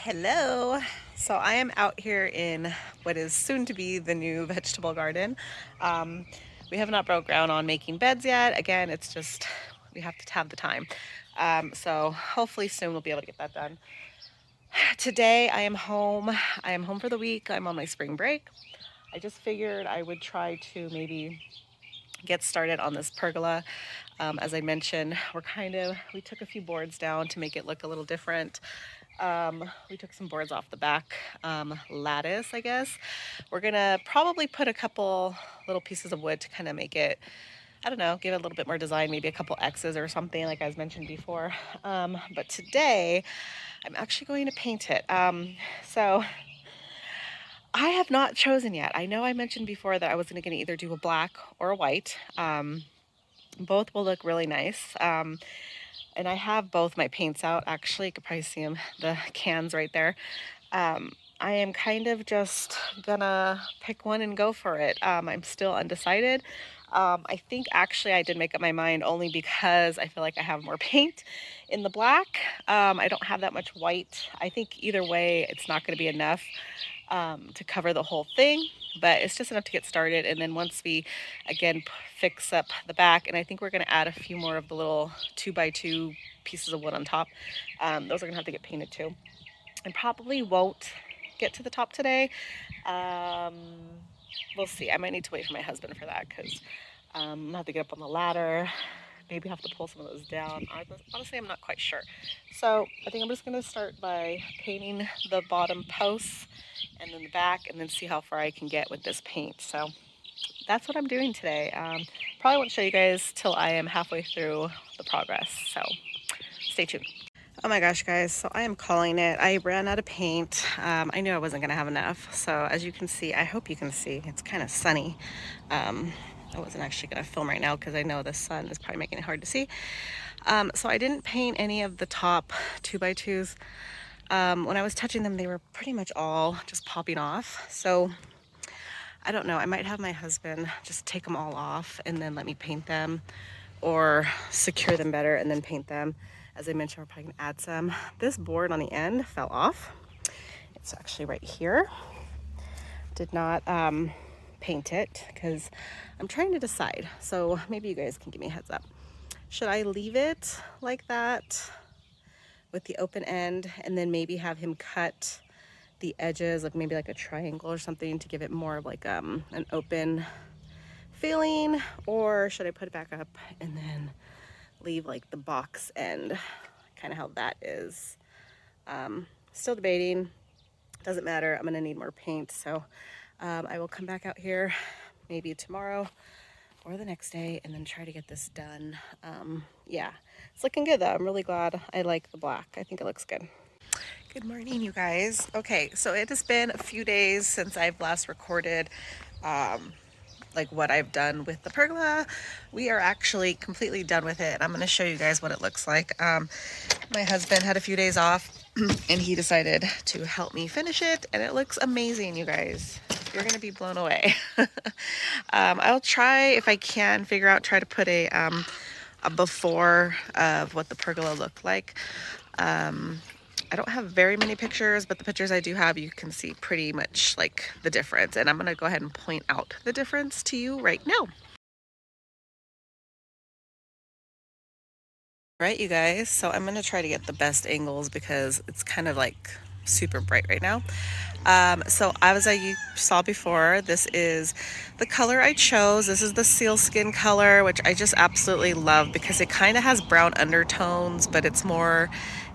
Hello. So I am out here in what is soon to be the new vegetable garden. Um, we have not broke ground on making beds yet. Again, it's just we have to have the time. So hopefully soon we'll be able to get that done. Today I am home. I am home for the week. I'm on my spring break. I just figured I would try to maybe get started on this pergola. As I mentioned, we took a few boards down to make it look a little different. We took some boards off the back lattice, I guess. We're gonna probably put a couple little pieces of wood to kind of make it, I don't know, give it a little bit more design, maybe a couple X's or something like I was mentioned before. But today I'm actually going to paint it. So I have not chosen yet. I know I mentioned before that I was gonna either do a black or a white. Both will look really nice. And I have both my paints out. Actually, you could probably see them, the cans right there. I am kind of just gonna pick one and go for it. I'm still undecided. I think actually I did make up my mind only because I feel like I have more paint in the black. I don't have that much white. I think either way, it's not going to be enough to cover the whole thing, but it's just enough to get started. And then once we again fix up the back, and I think we're going to add a few more of the little 2x2 pieces of wood on top. Those are going to have to get painted too. I probably won't get to the top today. Um, we'll see. I might need to wait for my husband for that because I'm gonna have to get up on the ladder. Maybe have to pull some of those down. Honestly, I'm not quite sure. So I think I'm just gonna start by painting the bottom posts and then the back, and then see how far I can get with this paint. So that's what I'm doing today. Probably won't show you guys till I am halfway through the progress. So stay tuned. Oh my gosh, guys, so I am calling it. I ran out of paint. I knew I wasn't gonna have enough. So as you can see, I hope you can see, it's kind of sunny. I wasn't actually gonna film right now because I know the sun is probably making it hard to see. So I didn't paint any of the top 2x2s. When I was touching them, they were pretty much all just popping off. So I don't know, I might have my husband just take them all off and then let me paint them, or secure them better and then paint them. As I mentioned, we're probably gonna add some. This board on the end fell off. It's actually right here. Did not paint it because I'm trying to decide. So maybe you guys can give me a heads up. Should I leave it like that with the open end and then maybe have him cut the edges, like maybe like a triangle or something to give it more of like an open feeling? Or should I put it back up and then leave like the box end, kind of how that is? Still debating. Doesn't matter. I'm gonna need more paint, so I will come back out here maybe tomorrow or the next day and then try to get this done. Yeah, it's looking good though. I'm really glad. I like the black. I think it looks good. Good morning, you guys. Okay, so it has been a few days since I've last recorded like what I've done with the pergola. We are actually completely done with it. I'm going to show you guys what it looks like. My husband had a few days off and he decided to help me finish it, and it looks amazing, you guys. You're going to be blown away. I'll try, if I can try to put a before of what the pergola looked like. I don't have very many pictures, but the pictures I do have, you can see pretty much like the difference. And I'm gonna go ahead and point out the difference to you right now. Right, you guys, so I'm gonna try to get the best angles because it's kind of like super bright right now. So as you saw before, this is the color I chose. This is the sealskin color, which I just absolutely love because it kind of has brown undertones, but it's more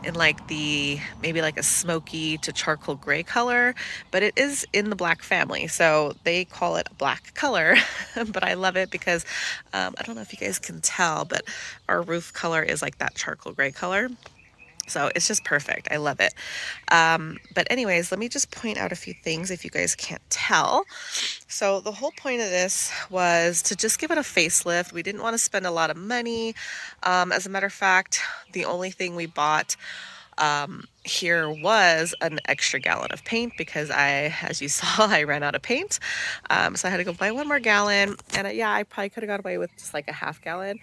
in like the maybe like a smoky to charcoal gray color, but it is in the black family, so they call it a black color. But I love it because I don't know if you guys can tell, but our roof color is like that charcoal gray color. So it's just perfect. I love it. But anyways, let me just point out a few things if you guys can't tell. So the whole point of this was to just give it a facelift. We didn't want to spend a lot of money. As a matter of fact, the only thing we bought here was an extra gallon of paint because as you saw, I ran out of paint. So I had to go buy one more gallon. And yeah, I probably could have got away with just like a half gallon,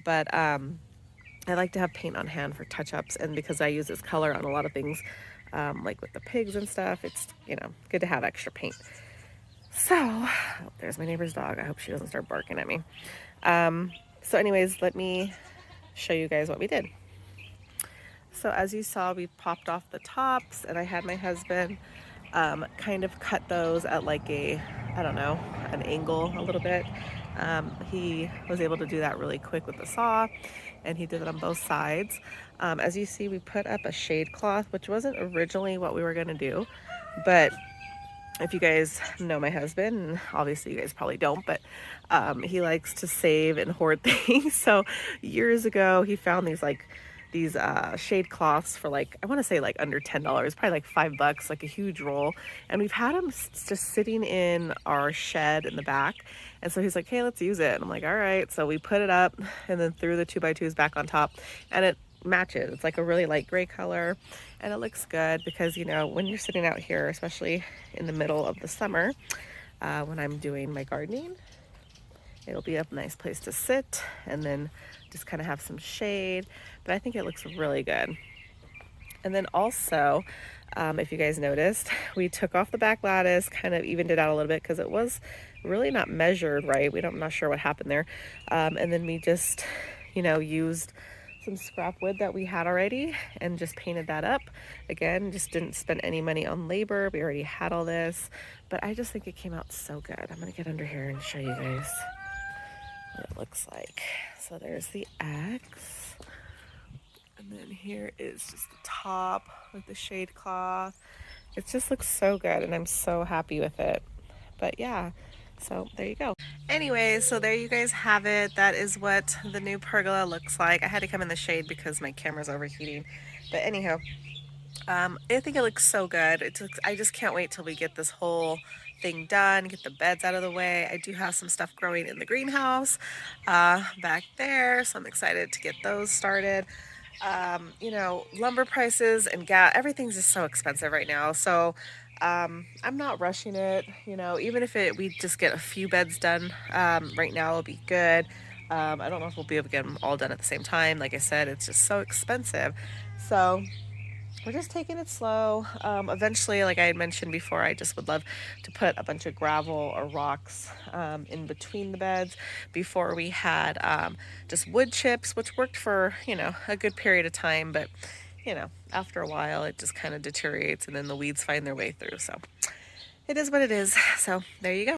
but I like to have paint on hand for touch-ups, and because I use this color on a lot of things, like with the pigs and stuff. It's, you know, good to have extra paint. So, oh, there's my neighbor's dog. I hope she doesn't start barking at me. So anyways, let me show you guys what we did. So as you saw, we popped off the tops, and I had my husband kind of cut those at like a, I don't know, an angle a little bit. He was able to do that really quick with the saw, and he did it on both sides. As you see, we put up a shade cloth, which wasn't originally what we were going to do, but if you guys know my husband, and obviously you guys probably don't, but he likes to save and hoard things. So years ago, he found these shade cloths for like, I want to say like under $10, probably like $5, like a huge roll. And we've had them just sitting in our shed in the back. And so he's like, hey, let's use it. And I'm like, all right. So we put it up and then threw the 2x2s back on top, and it matches. It's like a really light gray color, and it looks good because, you know, when you're sitting out here, especially in the middle of the summer, when I'm doing my gardening, it'll be a nice place to sit and then just kind of have some shade. But I think it looks really good. And then also, if you guys noticed, we took off the back lattice, kind of evened it out a little bit because it was really not measured right. I'm not sure what happened there. And then we just, you know, used some scrap wood that we had already and just painted that up. Again, just didn't spend any money on labor. We already had all this, but I just think it came out so good. I'm gonna get under here and show you guys what it looks like. So there's the X, and then here is just the top with the shade cloth. It just looks so good, and I'm so happy with it. But yeah, so there you go. Anyways, so there you guys have it. That is what the new pergola looks like. I had to come in the shade because my camera's overheating. But anyhow, I think it looks so good. I just can't wait till we get this whole thing done, get the beds out of the way. I do have some stuff growing in the greenhouse back there, so I'm excited to get those started. You know, lumber prices and gas, everything's just so expensive right now. So I'm not rushing it. You know, even if we just get a few beds done right now, it'll be good. I don't know if we'll be able to get them all done at the same time. Like I said, it's just so expensive. So we're just taking it slow. Eventually, like I had mentioned before, I just would love to put a bunch of gravel or rocks in between the beds. Before we had just wood chips, which worked for, you know, a good period of time, but you know, after a while it just kind of deteriorates and then the weeds find their way through. So it is what it is. So there you go.